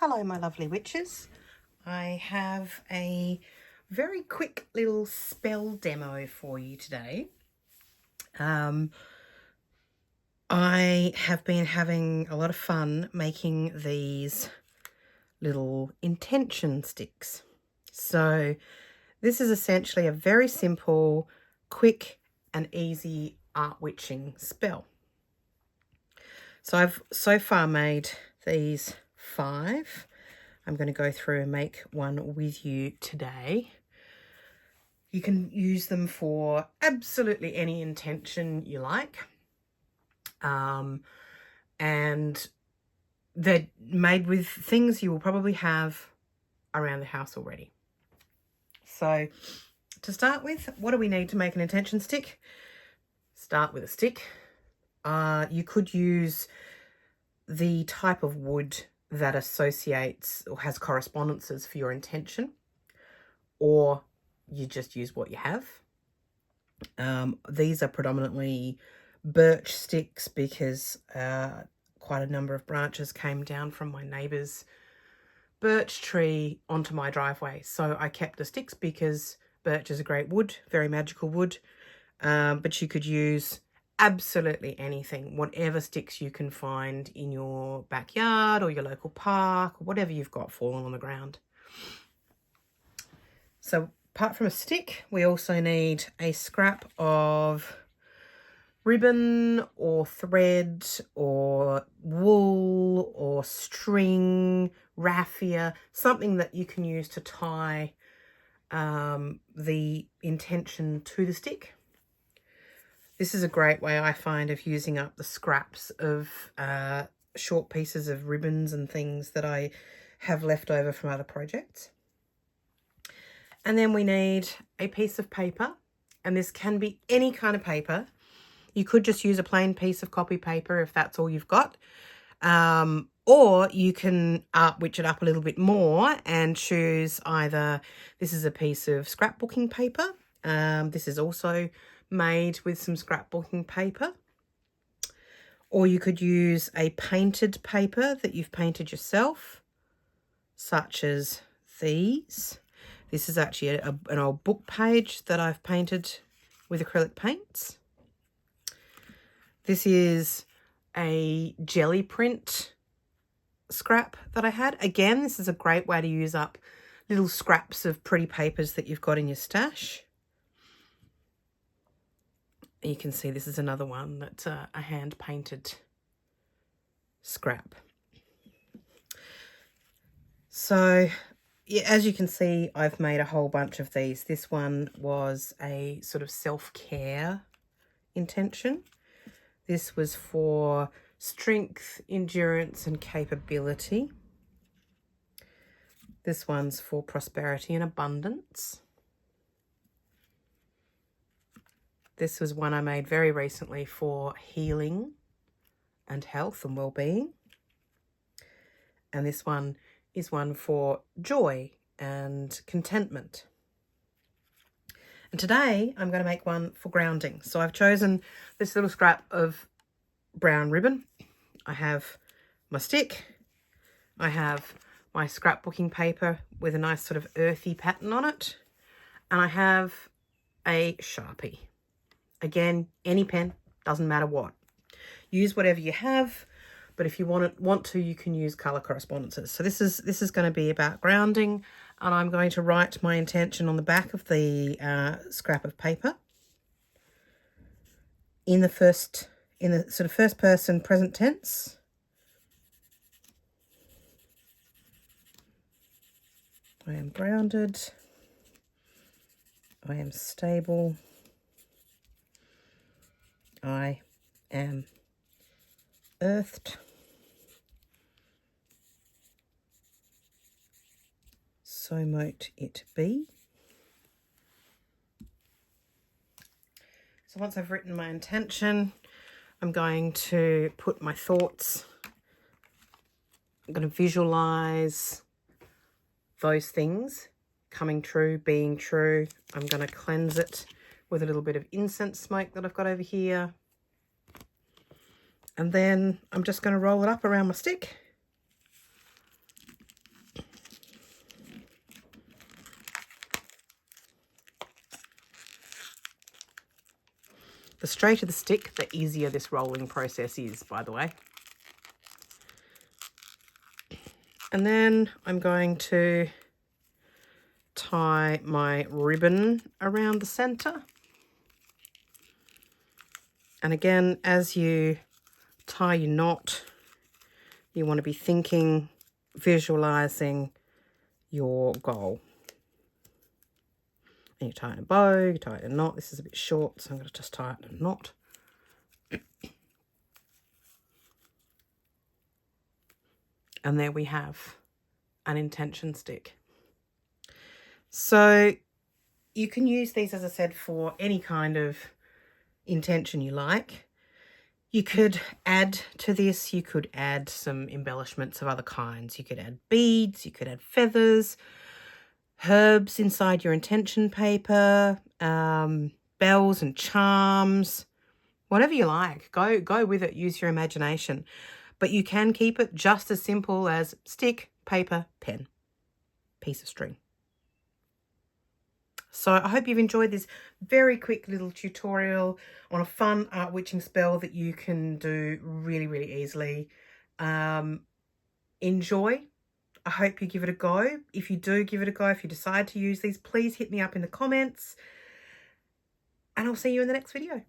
Hello my lovely witches. I have a very quick little spell demo for you today. I have been having a lot of fun making these little intention sticks. So this is essentially a very simple, quick and easy art witching spell. So I've so far made these 5. I'm going to go through and make one with you today. You can use them for absolutely any intention you like. And they're made with things you will probably have around the house already. So to start with, what do we need to make an intention stick? Start with a stick. You could use the type of wood that associates or has correspondences for your intention, or you just use what you have. These are predominantly birch sticks because quite a number of branches came down from my neighbour's birch tree onto my driveway. So I kept the sticks because birch is a great wood, very magical wood, but you could use absolutely anything, whatever sticks you can find in your backyard or your local park, or whatever you've got falling on the ground. So apart from a stick, we also need a scrap of ribbon or thread or wool or string, raffia, something that you can use to tie the intention to the stick. This is a great way, I find, of using up the scraps of short pieces of ribbons and things that I have left over from other projects. And then we need a piece of paper, and this can be any kind of paper. You could just use a plain piece of copy paper if that's all you've got. Or you can art witch it up a little bit more and choose either, this is a piece of scrapbooking paper. This is also made with some scrapbooking paper. Or you could use a painted paper that you've painted yourself, such as these. This is actually an old book page that I've painted with acrylic paints. This is a jelly print scrap that I had. Again, this is a great way to use up little scraps of pretty papers that you've got in your stash. You can see this is another one that's a hand painted scrap. So yeah, as you can see, I've made a whole bunch of these. This one was a sort of self-care intention. This was for strength, endurance and capability. This one's for prosperity and abundance. This was one I made very recently for healing and health and well-being. And this one is one for joy and contentment. And today I'm going to make one for grounding. So I've chosen this little scrap of brown ribbon. I have my stick. I have my scrapbooking paper with a nice sort of earthy pattern on it. And I have a Sharpie. Again, any pen, doesn't matter what. Use whatever you have, but if you want to, you can use colour correspondences. So this is going to be about grounding, and I'm going to write my intention on the back of the scrap of paper in the sort of first person present tense. I am grounded. I am stable. I am earthed. So mote it be. So once I've written my intention, I'm going to put my thoughts. I'm going to visualize those things coming true, being true. I'm going to cleanse it with a little bit of incense smoke that I've got over here. And then I'm just going to roll it up around my stick. The straighter the stick, the easier this rolling process is, by the way. And then I'm going to tie my ribbon around the center. And again, as you tie your knot, you want to be thinking, visualizing your goal. And you tie in a bow, you tie it in a knot. This is a bit short, so I'm going to just tie it in a knot. And there we have an intention stick. So you can use these, as I said, for any kind of intention you like. You could add to this, you could add some embellishments of other kinds. You could add beads, you could add feathers, herbs inside your intention paper, bells and charms, whatever you like. Go with it, use your imagination. But you can keep it just as simple as stick, paper, pen, piece of string. So I hope you've enjoyed this very quick little tutorial on a fun art witching spell that you can do really, really easily. Enjoy. I hope you give it a go. If you do give it a go, if you decide to use these, please hit me up in the comments. And I'll see you in the next video.